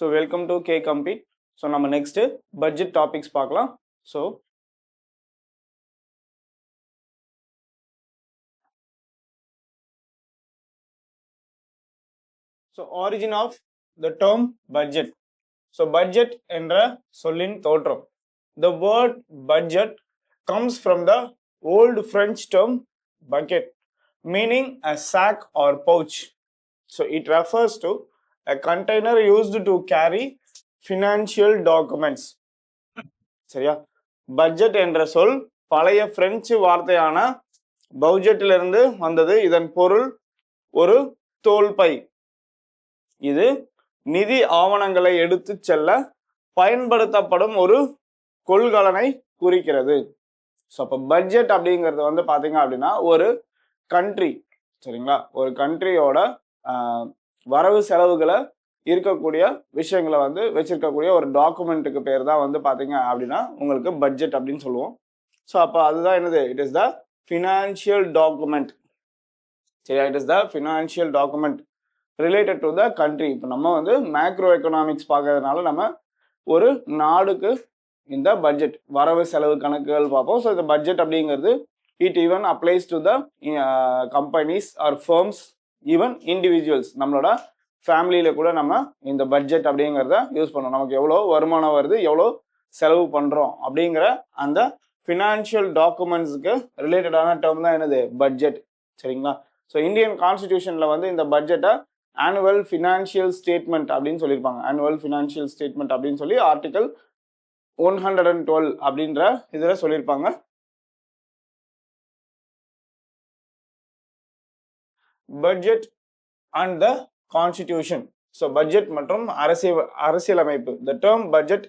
So welcome to K Compete. So நம்ம next budget topics பார்க்கலாம். So origin of the term budget. So budget என்ற சொல்லின் தோற்றம். The word budget comes from the old French term bucket, meaning a sack or pouch. So it refers to a container used to carry financial documents. சரியா? Budget என்ற சொல் பழைய French வார்த்தையான பட்ஜெட்டிலிருந்து வந்தது. இதன் பொருள் ஒரு தோல்பை. இது நிதி ஆவணங்களை எடுத்து செல்ல பயன்படுத்தப்படும் ஒரு கொள்கலனை குறிக்கிறது. ஸோ அப்போ பட்ஜெட் அப்படிங்கிறது வந்து பார்த்தீங்க அப்படின்னா ஒரு கண்ட்ரி, சரிங்களா, ஒரு கண்ட்ரியோட வரவு செலவுகளை இருக்கக்கூடிய விஷயங்களை வந்து வச்சிருக்கக்கூடிய ஒரு டாக்குமெண்ட்டுக்கு பேர் தான் வந்து பார்த்தீங்க அப்படின்னா உங்களுக்கு பட்ஜெட் அப்படின்னு சொல்லுவோம். ஸோ அப்போ அதுதான் என்னது, it is the financial document. சரியா, it is the financial document related to the country. இப்போ நம்ம வந்து மேக்ரோ எக்கனாமிக்ஸ் பார்க்கறதுனால நம்ம ஒரு நாடுக்கு இந்த பட்ஜெட் வரவு செலவு கணக்குகள் பார்ப்போம். ஸோ இந்த பட்ஜெட் அப்படிங்கிறது it even applies to the companies are firms, even individuals. நம்மளோட ஃபேமிலியில் கூட நம்ம இந்த பட்ஜெட் அப்படிங்கிறத யூஸ் பண்ணோம். நமக்கு எவ்வளோ வருமானம் வருது, எவ்வளோ செலவு பண்ணுறோம் அப்படிங்கிற அந்த ஃபினான்ஷியல் டாக்குமெண்ட்ஸுக்கு ரிலேட்டடான டேர்ம் தான் என்னது, பட்ஜெட். சரிங்களா. ஸோ இந்தியன் கான்ஸ்டிடியூஷனில் வந்து இந்த பட்ஜெட்டை ஆனுவல் ஃபினான்ஷியல் ஸ்டேட்மெண்ட் அப்படின்னு சொல்லியிருப்பாங்க. ஆனுவல் ஃபினான்ஷியல் ஸ்டேட்மெண்ட் அப்படின்னு சொல்லி ஆர்டிகல் 112 அப்படின்ற இதில் சொல்லியிருப்பாங்க. Budget and the constitution. So budget மற்றும் அரசியலமைப்பு. The term budget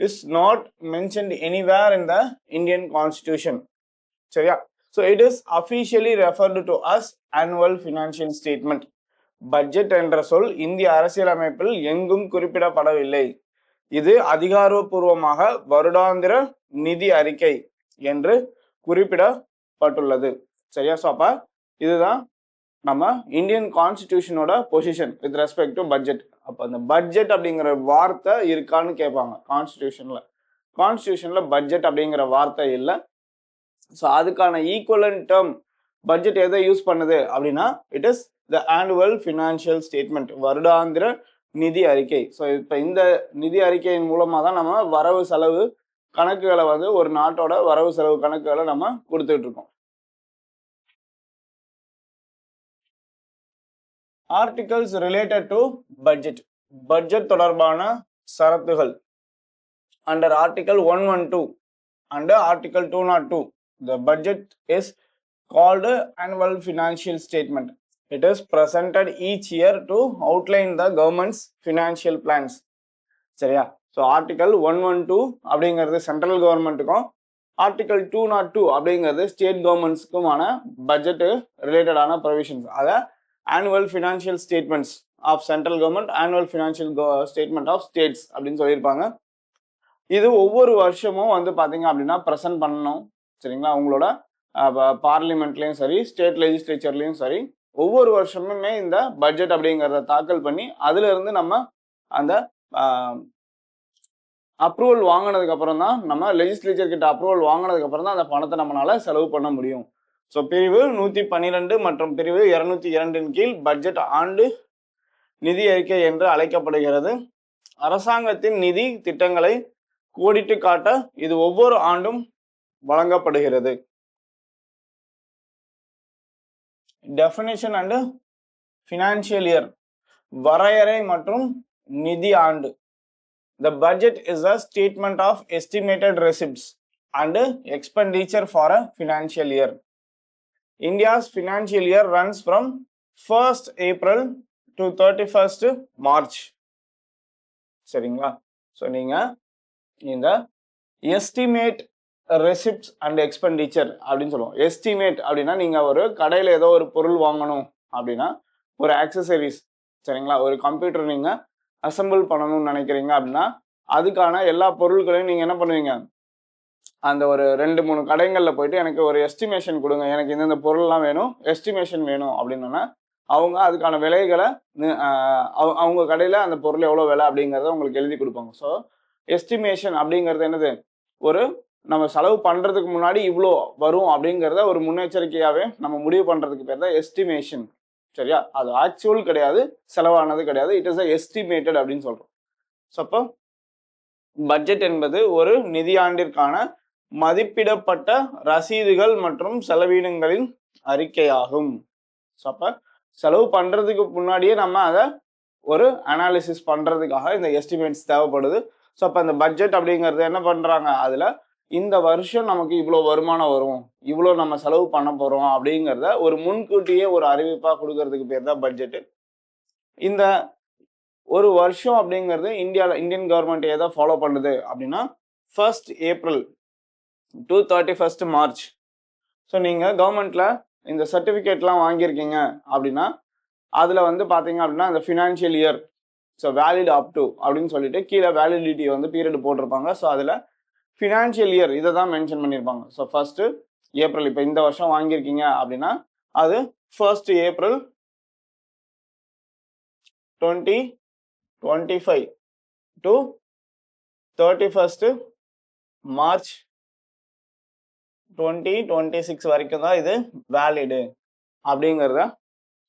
is not mentioned anywhere in the Indian constitution. சரியா. So it is officially referred to as annual financial statement. Budget என்ற சொல் இந்திய அரசியலமைப்பில் எங்கும் குறிப்பிடப்படவில்லை. இது அதிகாரப்பூர்வமாக வருடாந்திர நிதி அறிக்கை என்று குறிப்பிடப்பட்டுள்ளது. சரியா. ஸோ அப்போ இதுதான் நம்ம இந்தியன் கான்ஸ்டிடியூஷனோட position with respect to budget. அப்போ அந்த பட்ஜெட் அப்படிங்கிற வார்த்தை இருக்கான்னு கேட்பாங்க கான்ஸ்டிடியூஷன்ல. கான்ஸ்டிடியூஷன்ல பட்ஜெட் அப்படிங்கிற வார்த்தை இல்லை. ஸோ அதுக்கான ஈக்குவலன்ட் டேர்ம் பட்ஜெட் எதை யூஸ் பண்ணுது அப்படின்னா it is the annual financial statement, வருடாந்திர நிதி அறிக்கை. ஸோ இப்போ இந்த நிதி அறிக்கையின் மூலமாக தான் நம்ம வரவு செலவு கணக்குகளை வந்து ஒரு நாட்டோட வரவு செலவு கணக்குகளை நம்ம கொடுத்துட்டு இருக்கோம். Articles related to budget. Budget தொடர்பான சரத்துகள் under article 112 under article 202 the budget is called annual financial statement. It is presented each year to outline the government's financial plans. சரியா. ஸோ ஆர்டிகல் 112 அப்படிங்கிறது சென்ட்ரல் கவர்மெண்ட்டுக்கும், ஆர்டிகல் 202 அப்படிங்கிறது state கவர்மெண்ட்ஸுக்குமான budget ரிலேட்டடான provisions. அதை annual financial statements of central government, annual financial statement of states அப்படின்னு சொல்லியிருப்பாங்க. இது ஒவ்வொரு வருஷமும் வந்து பார்த்தீங்க அப்படின்னா ப்ரெசென்ட் பண்ணணும். சரிங்களா. உங்களோட பார்லிமெண்ட்லேயும் சரி, ஸ்டேட் லெஜிஸ்லேச்சர்லேயும் சரி, ஒவ்வொரு வருஷமுமே இந்த பட்ஜெட் அப்படிங்கிறத தாக்கல் பண்ணி அதுல இருந்து நம்ம அந்த அப்ரூவல் வாங்கினதுக்கு அப்புறம் தான், நம்ம லெஜிஸ்லேச்சர் கிட்ட அப்ரூவல் வாங்கினதுக்கு அப்புறம் தான் அந்த பணத்தை நம்மளால செலவு பண்ண முடியும். ஸோ பிரிவு 112 மற்றும் பிரிவு 202 கீழ் பட்ஜெட் ஆண்டு நிதி அறிக்கை என்று அழைக்கப்படுகிறது. அரசாங்கத்தின் நிதி திட்டங்களை கோடிட்டு காட்ட இது ஒவ்வொரு ஆண்டும் வழங்கப்படுகிறது. Definition and financial year. வரையறை மற்றும் நிதி ஆண்டு. The budget is a statement of estimated receipts and expenditure for a financial year. India's financial year runs from 1st April to 31st March. சரிங்களா. ஸோ நீங்கள் இந்த எஸ்டிமேட் ரெசிப்ட்ஸ் அண்ட் எக்ஸ்பெண்டிச்சர் அப்படின்னு சொல்லுவோம். Estimate அப்படின்னா நீங்கள் ஒரு கடையில் ஏதோ ஒரு பொருள் வாங்கணும் அப்படின்னா, ஒரு ஆக்சசரிஸ், சரிங்களா, ஒரு கம்ப்யூட்டர் நீங்கள் அசம்பிள் பண்ணணும்னு நினைக்கிறீங்க அப்படின்னா அதுக்கான எல்லா பொருட்களையும் நீங்கள் என்ன பண்ணுவீங்க, அந்த ஒரு 2-3 கடைகளில் போயிட்டு எனக்கு ஒரு எஸ்டிமேஷன் கொடுங்க, எனக்கு இந்தந்த பொருள்லாம் வேணும், எஸ்டிமேஷன் வேணும் அப்படின்னா அவங்க அதுக்கான விலைகளை அவங்க கடையில் அந்த பொருள் எவ்வளோ விலை அப்படிங்கிறத உங்களுக்கு எழுதி கொடுப்பாங்க. ஸோ எஸ்டிமேஷன் அப்படிங்கிறது என்னது, ஒரு நம்ம செலவு பண்ணுறதுக்கு முன்னாடி இவ்வளோ வரும் அப்படிங்கிறத ஒரு முன்னெச்சரிக்கையாகவே நம்ம முடிவு பண்ணுறதுக்கு பேர் தான் எஸ்டிமேஷன். சரியா? அது ஆக்சுவல் கிடையாது, செலவானது கிடையாது. இட் இஸ் எஸ்டிமேட்டட் அப்படின்னு சொல்கிறோம். ஸோ அப்போ பட்ஜெட் என்பது ஒரு நிதியாண்டிற்கான மதிப்பிடப்பட்ட ரசீதுகள் மற்றும் செலவினங்களின் அறிக்கையாகும். ஸோ அப்போ செலவு பண்ணுறதுக்கு முன்னாடியே நம்ம அதை ஒரு அனாலிசிஸ் பண்ணுறதுக்காக இந்த எஸ்டிமேட்ஸ் தேவைப்படுது. ஸோ அப்போ இந்த பட்ஜெட் அப்படிங்கிறது என்ன பண்ணுறாங்க, அதில் இந்த வருஷம் நமக்கு இவ்வளோ வருமானம் வரும், இவ்வளோ நம்ம செலவு பண்ண போகிறோம் அப்படிங்கிறத ஒரு முன்கூட்டியே ஒரு அறிவிப்பாக கொடுக்கறதுக்கு பேர் தான் பட்ஜெட்டு. இந்த ஒரு வருஷம் அப்படிங்கிறது இந்தியன் கவர்மெண்ட் எதை ஃபாலோ பண்ணுது அப்படின்னா 1st April to 31st March. So நீங்கள் கவர்மெண்ட்டில் இந்த சர்டிஃபிகேட்லாம் வாங்கியிருக்கீங்க அப்படின்னா அதில் வந்து பார்த்தீங்க அப்படின்னா இந்த financial year so valid up to அப்படின்னு சொல்லிட்டு கீழே வேலிடிட்டி வந்து பீரியட் போட்டிருப்பாங்க. ஸோ அதில் ஃபினான்ஷியல் இயர் இதை தான் மென்ஷன் பண்ணியிருப்பாங்க. ஸோ 1st April இப்போ இந்த வருஷம் வாங்கியிருக்கீங்க அப்படின்னா அது 1st April 2025 to 31st March 2026 வரைக்கும் தான் இது வேலிடு அப்படிங்கிறத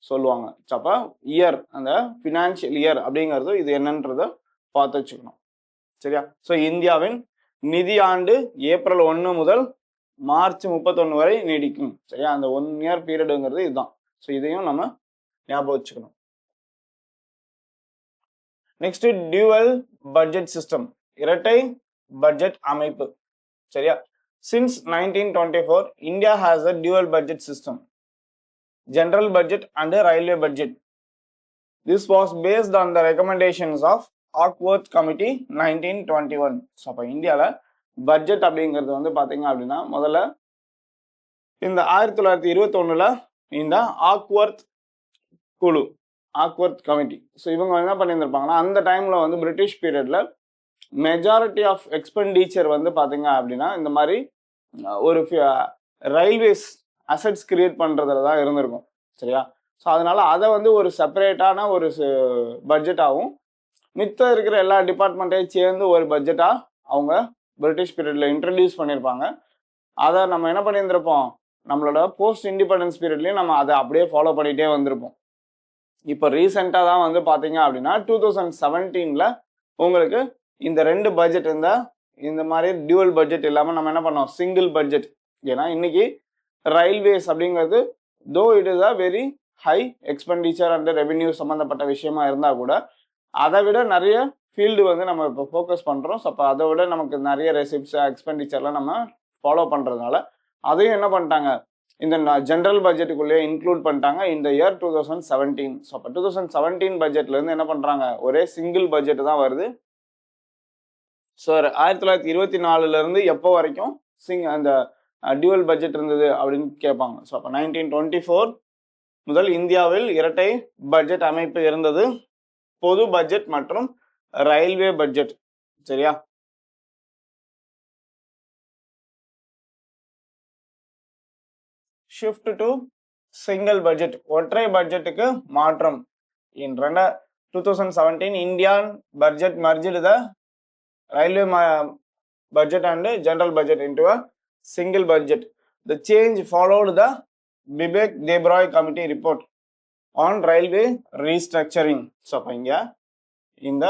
சொல்லுவாங்க. அப்போ இயர், அந்த ஃபினான்ஷியல் இயர் அப்படிங்கிறது இது என்னன்றத பார்த்து வச்சுக்கணும். சரியா? ஸோ இந்தியாவின் நிதி ஆண்டு April 1 முதல் March 31 வரை நீடிக்கும். சரியா? அந்த 1 year பீரியடுங்கிறது இதுதான். ஸோ இதையும் நம்ம ஞாபகம் வச்சுக்கணும். நெக்ஸ்ட் டியூவல் பட்ஜெட் சிஸ்டம், இரட்டை பட்ஜெட் அமைப்பு. சரியா? Since 1924, India has a dual budget system, general budget and a railway budget. This was based on the recommendations of Acworth Committee 1921. So அப்போ இந்தியாவில் பட்ஜெட் அப்படிங்கிறது வந்து பார்த்தீங்க அப்படின்னா முதல்ல இந்த 1921 இந்த ஆக்வர்த் குழு, ஆக்வர்த் கமிட்டி, ஸோ இவங்க என்ன பண்ணியிருந்திருப்பாங்கன்னா அந்த டைமில் வந்து பிரிட்டிஷ் பீரியடில் மெஜாரிட்டி ஆஃப் எக்ஸ்பெண்டிச்சர் வந்து பார்த்தீங்க அப்படின்னா இந்த மாதிரி ஒரு ரயில்வேஸ் அசட்ஸ் கிரியேட் பண்ணுறதுல தான் இருந்திருக்கும். சரியா? ஸோ அதனால அதை வந்து ஒரு செப்பரேட்டான ஒரு பட்ஜெட்டாகவும் மித்த இருக்கிற எல்லா டிபார்ட்மெண்ட்டையும் சேர்ந்து ஒரு பட்ஜெட்டாக அவங்க பிரிட்டிஷ் பீரியடில் இன்ட்ரடியூஸ் பண்ணியிருப்பாங்க. அதை நம்ம என்ன பண்ணியிருந்திருப்போம், நம்மளோட போஸ்ட் இண்டிபெண்டன்ஸ் பீரியட்லேயும் நம்ம அதை அப்படியே ஃபாலோ பண்ணிகிட்டே வந்திருப்போம். இப்போ ரீசெண்டாக தான் வந்து பார்த்தீங்க அப்படின்னா 2017 உங்களுக்கு இந்த 2 பட்ஜெட் இந்த மாதிரி டியூவல் பட்ஜெட் இல்லாமல் நம்ம என்ன பண்ணோம், சிங்கிள் பட்ஜெட். ஏன்னா இன்னைக்கு ரயில்வேஸ் அப்படிங்கிறது though it is a very high expenditure and revenue சம்மந்தப்பட்ட விஷயமா இருந்தால் கூட அதை விட நிறைய ஃபீல்டு வந்து நம்ம இப்போ ஃபோக்கஸ் பண்ணுறோம். ஸோ அப்போ அதை விட நமக்கு நிறைய ரெசிப்ட்ஸ் எக்ஸ்பெண்டிச்சர்லாம் நம்ம ஃபாலோ பண்ணுறதுனால அதையும் என்ன பண்ணிட்டாங்க, இந்த ஜென்ரல் பட்ஜெட்டுக்குள்ளேயே இன்க்ளூட் பண்ணிட்டாங்க இந்த இயர் 2017. ஸோ அப்போ 2017 பட்ஜெட்லேருந்து என்ன பண்ணுறாங்க, ஒரே சிங்கிள் பட்ஜெட் தான் வருது. ஸோ 1924 எப்போ வரைக்கும் அந்த டியூவல் பட்ஜெட் இருந்தது அப்படின்னு கேட்பாங்க. ஸோ அப்போ 1924 முதல் இந்தியாவில் இரட்டை பட்ஜெட் அமைப்பு இருந்தது, பொது பட்ஜெட் மற்றும் ரயில்வே பட்ஜெட். சரியா? ஷிஃப்ட் டு சிங்கிள் பட்ஜெட், ஒற்றை பட்ஜெட்டுக்கு மாற்றம். இன் 2017 Indian budget merged the railway budget and general budget into a single budget. The change followed the Bibek-Debroy committee report on railway restructuring. So அப்போ இங்கே இந்த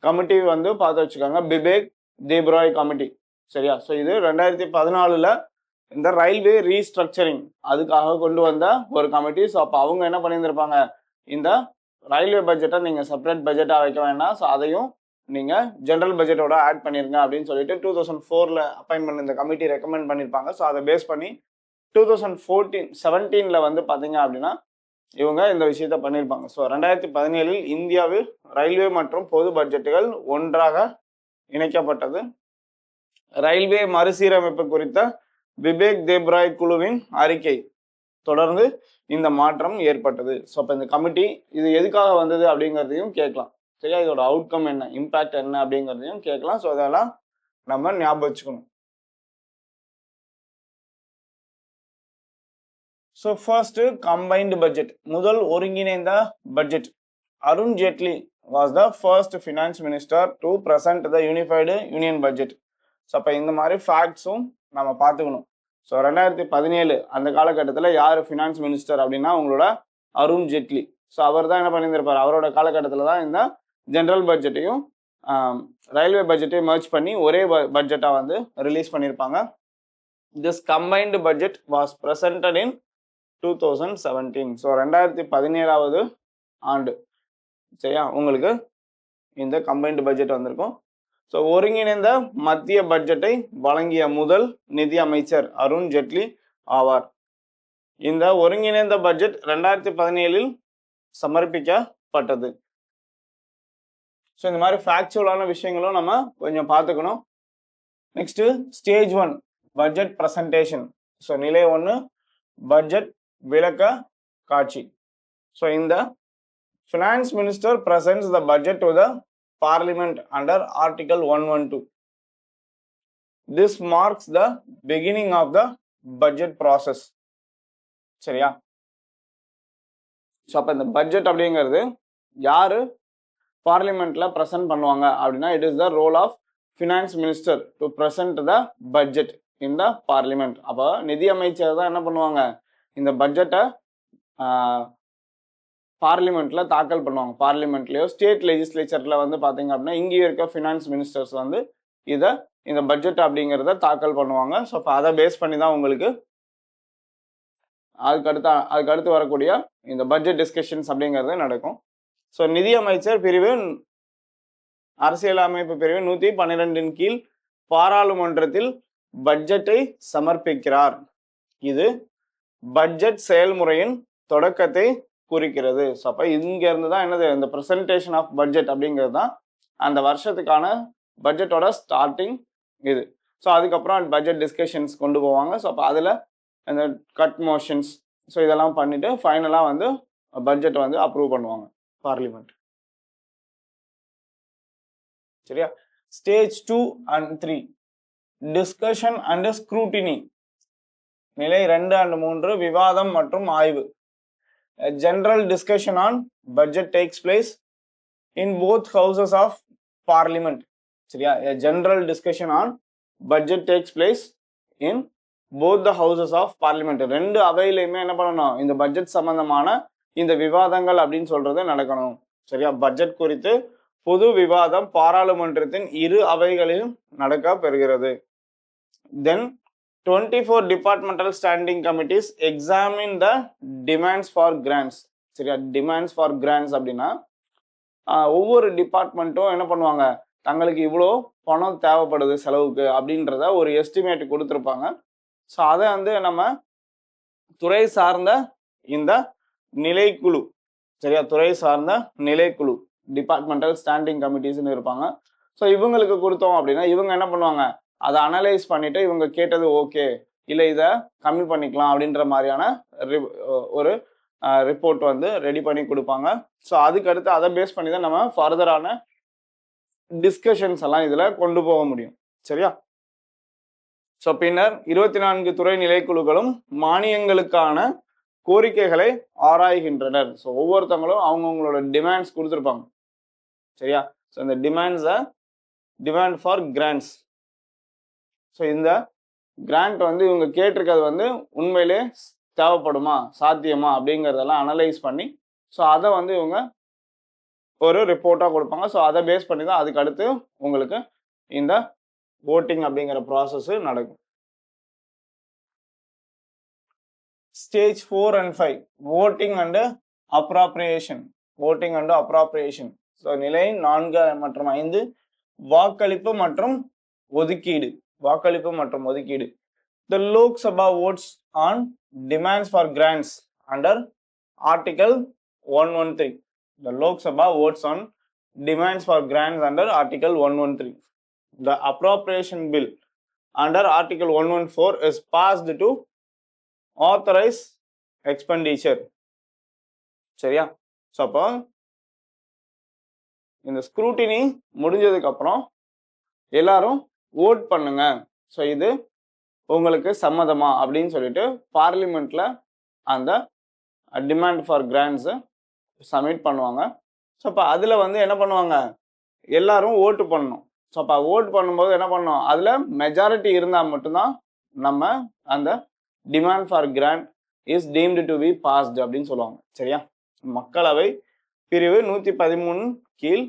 committee வந்து பார்த்து வச்சுக்காங்க, பிபேக் தேப்ராய் கமிட்டி. சரியா? ஸோ இது 2014 இந்த ரயில்வே ரீஸ்ட்ரக்சரிங் அதுக்காக கொண்டு வந்த ஒரு கமிட்டி. ஸோ அப்போ அவங்க என்ன பண்ணியிருந்திருப்பாங்க, இந்த ரயில்வே பட்ஜெட்டை நீங்கள் செப்பரேட் பட்ஜெட்டாக வைக்க வேண்டாம், ஸோ அதையும் நீங்கள் ஜென்ரல் பட்ஜெட்டோட ஆட் பண்ணிருங்க அப்படின்னு சொல்லிட்டு 2004 அப்பாயின்ட் பண்ண இந்த கமிட்டி ரெக்கமெண்ட் பண்ணியிருப்பாங்க. ஸோ அதை பேஸ் பண்ணி 2017 வந்து பார்த்தீங்க அப்படின்னா இவங்க இந்த விஷயத்த பண்ணியிருப்பாங்க. ஸோ 2017 இந்தியாவில் ரயில்வே மற்றும் பொது பட்ஜெட்டுகள் ஒன்றாக இணைக்கப்பட்டது. ரயில்வே மறுசீரமைப்பு குறித்த பிபேக் தேப்ராய் குழுவின் அறிக்கை தொடர்ந்து இந்த மாற்றம் ஏற்பட்டது. ஸோ அப்போ இந்த கமிட்டி இது எதுக்காக வந்தது அப்படிங்கிறதையும் கேட்கலாம். சரியா? இதோட அவுட்கம் என்ன, இம்பேக்ட் என்ன அப்படிங்கிறதையும் கேட்கலாம். ஸோ அதெல்லாம் நம்ம ஞாபகம் வச்சுக்கணும். ஸோ ஃபர்ஸ்ட் கம்பைன்டு பட்ஜெட், முதல் ஒருங்கிணைந்த budget. Arun Jaitley was the first finance minister to present the unified union budget. So அப்போ இந்த மாதிரி ஃபேக்ட்ஸும் நம்ம பார்த்துக்கணும். ஸோ 2017 அந்த காலகட்டத்தில் யார் ஃபினான்ஸ் மினிஸ்டர் அப்படின்னா உங்களோட அருண் ஜேட்லி. ஸோ அவர் தான் என்ன பண்ணியிருந்திருப்பார், அவரோட காலகட்டத்தில் தான் இந்த ஜென்ரல் பட்ஜெட்டையும் ரயில்வே பட்ஜெட்டையும் மர்ஜ் பண்ணி ஒரே பட்ஜெட்டாக வந்து ரிலீஸ் பண்ணியிருப்பாங்க. This combined budget was presented in 2017. So 2017 ஆண்டு சரியா உங்களுக்கு இந்த கம்பைன்டு பட்ஜெட் வந்திருக்கும். ஸோ ஒருங்கிணைந்த மத்திய பட்ஜெட்டை வழங்கிய முதல் நிதி அமைச்சர் அருண் ஜேட்லி ஆவார். இந்த ஒருங்கிணைந்த பட்ஜெட் 2017 சமர்ப்பிக்கப்பட்டது. ஸோ இந்த மாதிரி ஃபேக்சுவலான விஷயங்களும் நம்ம கொஞ்சம் பார்த்துக்கணும். Next stage 1 budget presentation. So நிலை 1 பட்ஜெட் விளக்க காட்சி. ஸோ இந்த finance minister presents the budget to the parliament under article 112. This marks the beginning of the budget process. சரியா? ஸோ அப்போ இந்த பட்ஜெட் அப்படிங்கிறது யாரு பார்லிமெண்ட்ல ப்ரெசென்ட் பண்ணுவாங்க அப்படின்னா it is the role of finance minister to present the budget in the parliament. அப்போ நிதி அமைச்சர் தான் என்ன பண்ணுவாங்க, இந்த பட்ஜெட்டை பார்லிமெண்ட்ல தாக்கல் பண்ணுவாங்க. பார்லிமெண்ட்லயோ ஸ்டேட் லெஜிஸ்லேச்சர்ல வந்து பாத்தீங்க அப்படின்னா இங்கேயும் இருக்க ஃபினான்ஸ் மினிஸ்டர்ஸ் வந்து இந்த பட்ஜெட் அப்படிங்கிறத தாக்கல் பண்ணுவாங்க. ஸோ அப்போ அதை பேஸ் பண்ணி தான் உங்களுக்கு அதுக்கடுத்து வரக்கூடிய இந்த பட்ஜெட் டிஸ்கஷன்ஸ் அப்படிங்கிறது நடக்கும். ஸோ நிதி அமைச்சர் பிரிவு அரசியலமைப்பு பிரிவு 112 கீழ் பாராளுமன்றத்தில் பட்ஜெட்டை சமர்ப்பிக்கிறார். இது பட்ஜெட் செயல்முறையின் தொடக்கத்தை குறிக்கிறது. ஸோ அப்போ இங்க இருந்து தான் என்னது இந்த ப்ரெசன்டேஷன் ஆஃப் பட்ஜெட் அப்படிங்கிறது தான் அந்த வருஷத்துக்கான பட்ஜெட்டோட ஸ்டார்டிங் இது. ஸோ அதுக்கப்புறம் பட்ஜெட் டிஸ்கஷன்ஸ் கொண்டு போவாங்க. ஸோ அப்போ அதில் அந்த கட் மோஷன்ஸ் ஸோ இதெல்லாம் பண்ணிட்டு ஃபைனலாக வந்து பட்ஜெட் வந்து அப்ரூவ் பண்ணுவாங்க பார்லிமெண்ட். சரியா? Stage 2 and 3 discussion and scrutiny. நிலை 2 and 3 விவாதம் மற்றும் ஆய்வு. A general discussion on budget takes place in both houses of parliament. சரியா? A general discussion on budget takes place in both the houses of parliament. ரெண்டு அவையிலுமே என்ன பண்ணணும், இந்த budget சம்பந்தமான இந்த விவாதங்கள் அப்படின்னு சொல்றது நடக்கணும். சரியா? பட்ஜெட் குறித்து பொது விவாதம் பாராளுமன்றத்தின் இரு அவைகளிலும் நடக்க பெறுகிறது. Then 24 departmental standing committees examine the demands for grants. சரியா? டிமாண்ட்ஸ் ஃபார் கிராண்ட்ஸ் அப்படின்னா ஒவ்வொரு டிபார்ட்மெண்ட்டும் என்ன பண்ணுவாங்க, தங்களுக்கு இவ்வளோ பணம் தேவைப்படுது செலவுக்கு அப்படின்றத ஒரு எஸ்டிமேட் கொடுத்துருப்பாங்க. ஸோ அதை வந்து நம்ம துறை சார்ந்த இந்த நிலைக்குழு, சரியா, துறை சார்ந்த நிலைக்குழு டிபார்ட்மெண்டல் ஸ்டாண்டிங் கமிட்டிஸ்ன்னு இருப்பாங்க. ஸோ இவங்களுக்கு கொடுத்தோம் அப்படின்னா இவங்க என்ன பண்ணுவாங்க, அதை அனலைஸ் பண்ணிட்டு இவங்க கேட்டது ஓகே இல்லை இதை கம்மி பண்ணிக்கலாம் அப்படின்ற மாதிரியான ஒரு ரிப்போர்ட் வந்து ரெடி பண்ணி கொடுப்பாங்க. ஸோ அதுக்கடுத்து அதை பேஸ் பண்ணி தான் நம்ம ஃபர்தரான டிஸ்கஷன்ஸ் எல்லாம் இதில் கொண்டு போக முடியும். சரியா? ஸோ பின்னர் 24 துறை நிலைக்குழுக்களும் மானியங்களுக்கான கோரிக்கைகளை ஆராய்கின்றனர். ஸோ ஒவ்வொருத்தவங்களும் அவங்கவுங்களோட டிமாண்ட்ஸ் கொடுத்துருப்பாங்க. சரியா? ஸோ இந்த டிமாண்ட் ஃபார் கிராண்ட்ஸ். ஸோ இந்த கிராண்ட் வந்து இவங்க கேட்டிருக்கிறது வந்து உண்மையிலே தேவைப்படுமா சாத்தியமா அப்படிங்கிறதெல்லாம் அனலைஸ் பண்ணி ஸோ அதை வந்து இவங்க ஒரு ரிப்போர்ட்டாக கொடுப்பாங்க. ஸோ அதை பேஸ் பண்ணி தான் அதுக்கு அடுத்து உங்களுக்கு இந்த voting அப்படிங்கிற ப்ராசஸ் நடக்கும். Stage 4 and 5 voting and appropriation. voting and appropriation. So நிலை 4 மற்றும் 5 வாக்களிப்பு மற்றும் ஒதுக்கீடு. வாக்களிப்பு மற்றும் ஒதுக்கீடு. The Lok Sabha votes on demands for grants under Article 113. The Lok Sabha votes on demands for grants under Article 113. The appropriation bill under Article 114 is passed to authorize expenditure. சரியா? So அப்போ இந்த scrutiny முடிஞ்சதுக்கு அப்புறம் எல்லாரும் vote பண்ணுங்க. So இது உங்களுக்கு சம்மதமா அப்படின்னு சொல்லிட்டு பார்லிமெண்ட்ல அந்த டிமாண்ட் ஃபார் கிராண்ட்ஸை சப்மிட் பண்ணுவாங்க. ஸோ அப்போ அதில் வந்து என்ன பண்ணுவாங்க, எல்லாரும் ஓட்டு பண்ணணும். ஸோ அப்போ ஓட்டு பண்ணும்போது என்ன பண்ணணும், அதில் மெஜாரிட்டி இருந்தால் மட்டும்தான் நம்ம அந்த demand for grant is deemed to be passed அப்படின்னு சொல்லுவாங்க. சரியா, மக்களவை பிரிவு 113 கீழ்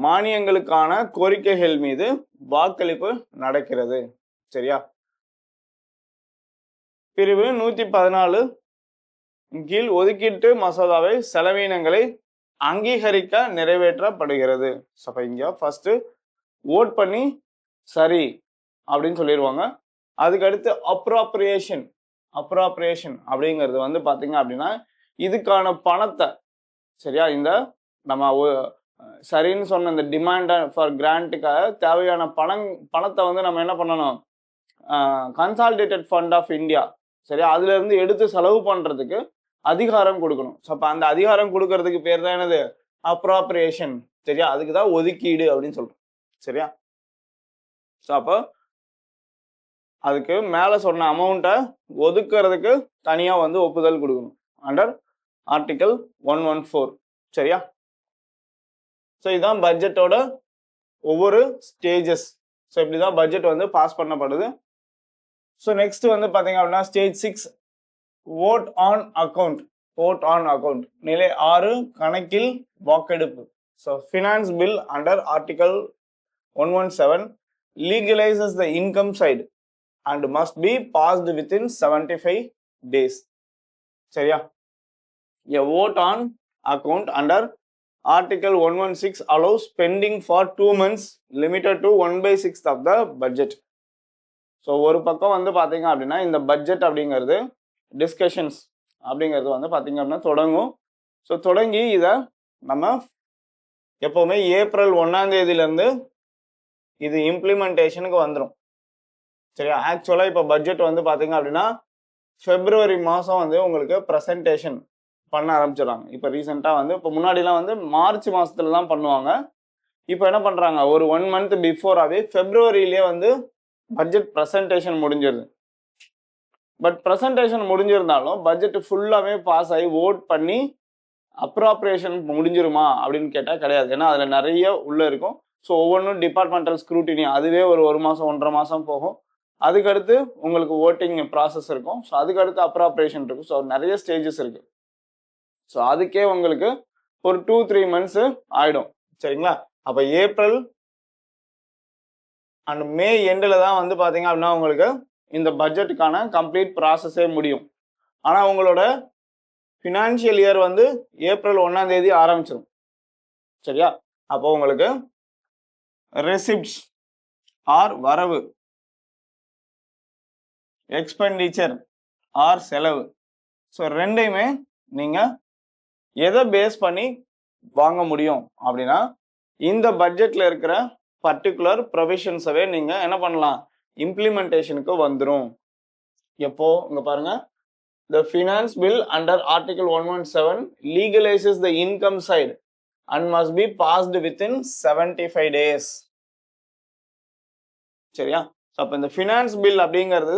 மானியங்களுக்கான கோரிக்கைகள் மீது வாக்களிப்பு நடக்கிறது. சரியா, பிரிவு 114 கீழ் ஒதுக்கீட்டு மசோதாவை செலவினங்களை அங்கீகரிக்க நிறைவேற்றப்படுகிறது. அப்ப இங்க ஃபர்ஸ்ட் ஓட் பண்ணி சரி அப்படின்னு சொல்லிடுவாங்க. அதுக்கடுத்து அப்ராப்ரியேஷன் அப்படிங்கிறது வந்து பாத்தீங்க அப்படின்னா இதுக்கான பணத்தை, சரியா, இந்த நம்ம சரின்னு சொன்ன இந்த டிமாண்ட் ஃபார் கிராண்ட்டுக்காக தேவையான பணத்தை வந்து நம்ம என்ன பண்ணணும், கன்சாலிடேட்டட் ஃபண்ட் ஆஃப் இந்தியா, சரியா, அதுல இருந்து எடுத்து செலவு பண்றதுக்கு அதிகாரம் கொடுக்கணும். ஸோ அப்போ அந்த அதிகாரம் கொடுக்கறதுக்கு பேர் தான் என்னது, அப்ராப்ரியேஷன். சரியா, அதுக்கு தான் ஒதுக்கீடு அப்படின்னு சொல்றோம். சரியா, ஸோ அப்போ அதுக்கு மேலே சொன்ன அமௌண்ட்டை ஒதுக்குறதுக்கு தனியாக வந்து ஒப்புதல் கொடுக்கணும் அண்டர் ஆர்டிகல் 114. சரியா, ஸோ இதுதான் பட்ஜெட்டோட ஒவ்வொரு ஸ்டேஜஸ். ஸோ இப்படி தான் பட்ஜெட் வந்து பாஸ் பண்ணப்படுது. ஸோ நெக்ஸ்ட் வந்து பார்த்தீங்க அப்படின்னா ஸ்டேஜ் 6 vote on account நிலை 6 கணக்கில் வாக்கெடுப்பு. So finance bill under article 117 legalizes the income side and must be passed within 75 days. சரியா, a vote on account under article 116 allows spending for 2 months limited to 1/6 of the budget. So ஒரு பக்கம் வந்து பார்த்தீங்க அப்படின்னா இந்த budget அப்படிங்கிறது discussions அப்படிங்கிறது வந்து பார்த்தீங்க அப்படின்னா தொடங்கும். ஸோ தொடங்கி இதை நம்ம எப்போவுமே ஏப்ரல் 1ஆம் தேதியிலேருந்து இது இம்ப்ளிமெண்டேஷனுக்கு வந்துடும். சரியா, ஆக்சுவலாக இப்போ பட்ஜெட் வந்து பார்த்தீங்க அப்படின்னா February மாதம் வந்து உங்களுக்கு ப்ரெசன்டேஷன் பண்ண ஆரம்பிச்சிடறாங்க. இப்போ ரீசெண்டாக வந்து இப்போ முன்னாடிலாம் வந்து மார்ச் மாதத்துல தான் பண்ணுவாங்க. இப்போ என்ன பண்ணுறாங்க, ஒரு 1 month பிஃபோராகவே Februaryலேயே வந்து பட்ஜெட் ப்ரெசன்டேஷன் முடிஞ்சிருது. பட் ப்ரெசன்டேஷன் முடிஞ்சிருந்தாலும் பட்ஜெட் ஃபுல்லாகவே பாஸ் ஆகி ஓட் பண்ணி அப்ராப்ரியேஷன் முடிஞ்சிருமா அப்படின்னு கேட்டால் கிடையாது. ஏன்னா அதில் நிறைய உள்ளே இருக்கும். ஸோ ஒவ்வொன்றும் டிபார்ட்மெண்டல் ஸ்க்ரூட்டினி, அதுவே ஒரு மாதம் 1.5 மாதம் போகும். அதுக்கடுத்து உங்களுக்கு ஓட்டிங் ப்ராசஸ் இருக்கும். ஸோ அதுக்கடுத்து அப்ராப்ரியேஷன் இருக்கும். ஸோ நிறைய ஸ்டேஜஸ் இருக்குது. ஸோ அதுக்கே உங்களுக்கு ஒரு 2-3 months ஆகிடும். சரிங்களா, அப்போ ஏப்ரல் அண்ட் மே எண்டில் தான் வந்து பார்த்தீங்க அப்படின்னா உங்களுக்கு இந்த பட்ஜெட்டுக்கான கம்ப்ளீட் ப்ராசஸே முடியும். ஆனால் உங்களோட ஃபினான்ஷியல் இயர் வந்து ஏப்ரல் 1ஆம் தேதி ஆரம்பிச்சிடும். சரியா, அப்போ உங்களுக்கு ரெசிப்ட்ஸ் ஆர் வரவு, எக்ஸ்பெண்டிச்சர் ஆர் செலவு, ஸோ ரெண்டையுமே நீங்கள் எதை பேஸ் பண்ணி வாங்க முடியும் அப்படின்னா இந்த பட்ஜெட்டில் இருக்கிற பர்டிகுலர் ப்ரொவிஷன்ஸவே நீங்கள் என்ன பண்ணலாம், இம்ப்ளிமெண்டேஷனுக்கு வந்துடும். எப்போ இங்க பாருங்க, the finance bill under article 117 legalizes the income side and must be passed within 75 days. சரியா, அப்ப இந்த ஃபினான்ஸ் பில் அப்படிங்கிறது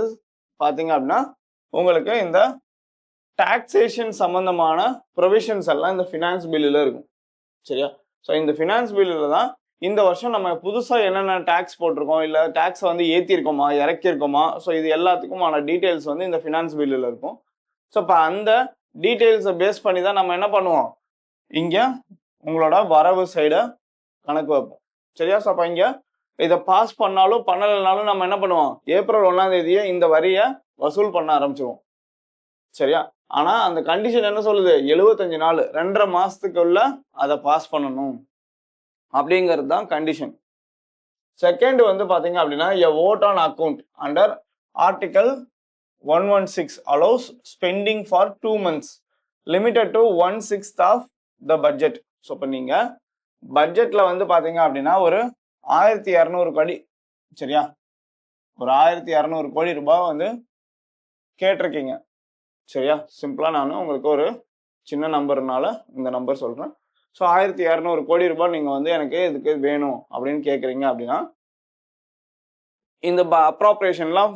பாத்தீங்க அப்படின்னா உங்களுக்கு இந்த டாக்ஸேஷன் சம்பந்தமான ப்ரொவிஷன்ஸ் எல்லாம் இந்த ஃபினான்ஸ் பில்லில் இருக்கும். சரியா, ஸோ இந்த ஃபினான்ஸ் பில்லில் தான் இந்த வருஷம் நம்ம புதுசாக என்னென்ன டேக்ஸ் போட்டிருக்கோம், இல்லை டேக்ஸை வந்து ஏற்றிருக்கோமா இறக்கியிருக்கோமா, ஸோ இது எல்லாத்துக்குமான டீட்டெயில்ஸ் வந்து இந்த ஃபினான்ஸ் பில்லில் இருக்கும். ஸோ இப்போ அந்த டீட்டெயில்ஸை பேஸ் பண்ணி தான் நம்ம என்ன பண்ணுவோம், இங்கே உங்களோட வரவு சைடை கணக்கு வைப்போம். சரியா, ஸோ அப்போ இங்கே இதை பாஸ் பண்ணாலும் பண்ணலைனாலும் நம்ம என்ன பண்ணுவோம், ஏப்ரல் 1ஆம் தேதியே இந்த வரியை வசூல் பண்ண ஆரம்பிச்சிருவோம். சரியா, ஆனால் அந்த கண்டிஷன் என்ன சொல்லுது, 75 நாள் 2.5 மாதத்துக்குள்ள அதை பாஸ் பண்ணணும் அப்படிங்கிறது தான் கண்டிஷன். செகண்ட் வந்து பார்த்தீங்க அப்படின்னா a vote on account under article 116 allows spending for 2 months limited to 1/6 of the budget. So இப்போ நீங்கள் பட்ஜெட்டில் வந்து பார்த்தீங்க அப்படின்னா ஒரு 1200 கோடி, சரியா, ஒரு 1200 கோடி ரூபாய் வந்து கேட்டிருக்கீங்க. சரியா, சிம்பிளாக நான் உங்களுக்கு ஒரு சின்ன நம்பர்னால இந்த நம்பர் சொல்கிறேன். ஸோ 1200 கோடி ரூபாய் நீங்கள் வந்து எனக்கு இதுக்கு வேணும் அப்படின்னு கேட்குறீங்க அப்படின்னா இந்த அப்ராப்ரியேஷன்லாம்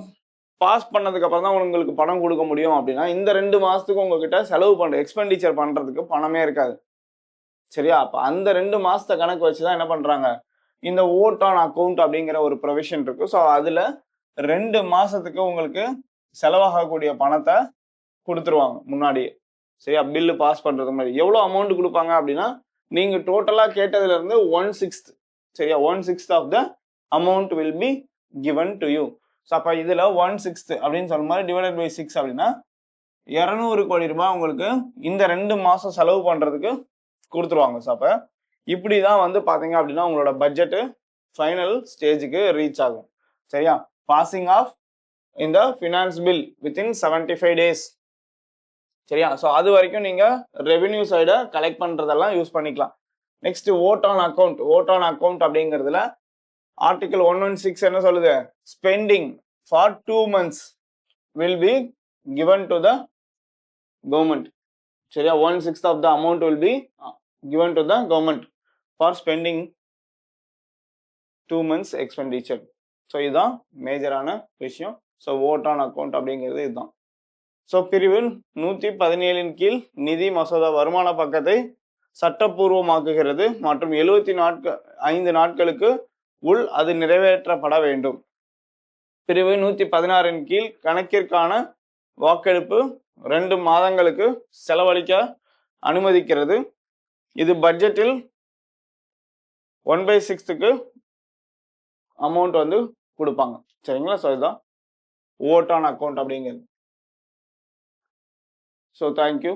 பாஸ் பண்ணதுக்கு அப்புறம் தான் உங்களுக்கு பணம் கொடுக்க முடியும் அப்படின்னா இந்த 2 மாசத்துக்கு உங்ககிட்ட செலவு பண்ற எக்ஸ்பெண்டிச்சர் பண்றதுக்கு பணமே இருக்காது. சரியா? அப்ப அந்த 2 மாசத்தை கணக்கு வச்சுதான் என்ன பண்றாங்க, இந்த ஓட் ஆன் அக்கவுண்ட் அப்படிங்கிற ஒரு ப்ரொவிஷன் இருக்கு. ஸோ அதுல 2 மாசத்துக்கு உங்களுக்கு செலவாகக்கூடிய பணத்தை கொடுத்துருவாங்க முன்னாடியே. சரியா? பில்லு பாஸ் பண்றது மாதிரி எவ்வளவு அமௌண்ட் கொடுப்பாங்க அப்படின்னா நீங்க டோட்டலா கேட்டதுல இருந்து 1/6 சரியா 1/6 of the amount will be given to you. So அப்ப இதுல 1/6 அப்படின்னு சொல்ற மாதிரி டிவைடட் பை 6 அப்படின்னா 200 கோடி ரூபாய் உங்களுக்கு இந்த 2 மாசம் செலவு பண்றதுக்கு கொடுத்துருவாங்க. ஸோ அப்ப இப்படிதான் வந்து பாத்தீங்க அப்படின்னா உங்களோட பட்ஜெட் ஃபைனல் ஸ்டேஜுக்கு ரீச் ஆகும். சரியா? பாசிங் ஆஃப் இந்த ஃபினான்ஸ் பில் வித்தின் 75 days. சரியா? ஸோ அது வரைக்கும் நீங்க ரெவென்யூ சைடை கலெக்ட் பண்றதெல்லாம் யூஸ் பண்ணிக்கலாம். நெக்ஸ்ட் ஓட் ஆன் அக்கவுண்ட் அப்படிங்கிறதுல ஆர்டிகல் 116 என்ன சொல்லுது, spending for 2 months will be given to the government. சரியா? 1/6 of the amount will be given to the government for spending 2 months expenditure. So இதுதான் மேஜரான விஷயம். ஸோ ஓட் ஆன் அக்கவுண்ட் அப்படிங்கிறது இதுதான். So பிரிவு 117 கீழ் நிதி மசோதா வருமான பக்கத்தை சட்டப்பூர்வமாக்குகிறது மற்றும் 75 நாட்களுக்கு உள் அது நிறைவேற்றப்பட வேண்டும். பிரிவு 116 கீழ் கணக்கிற்கான வாக்கெடுப்பு 2 மாதங்களுக்கு செலவழிக்க அனுமதிக்கிறது. இது பட்ஜெட்டில் 1/6 அமௌண்ட் வந்து கொடுப்பாங்க. சரிங்களா? ஸோ இதுதான் ஓட் ஆன் அக்கவுண்ட் அப்படிங்கிறது. So thank you.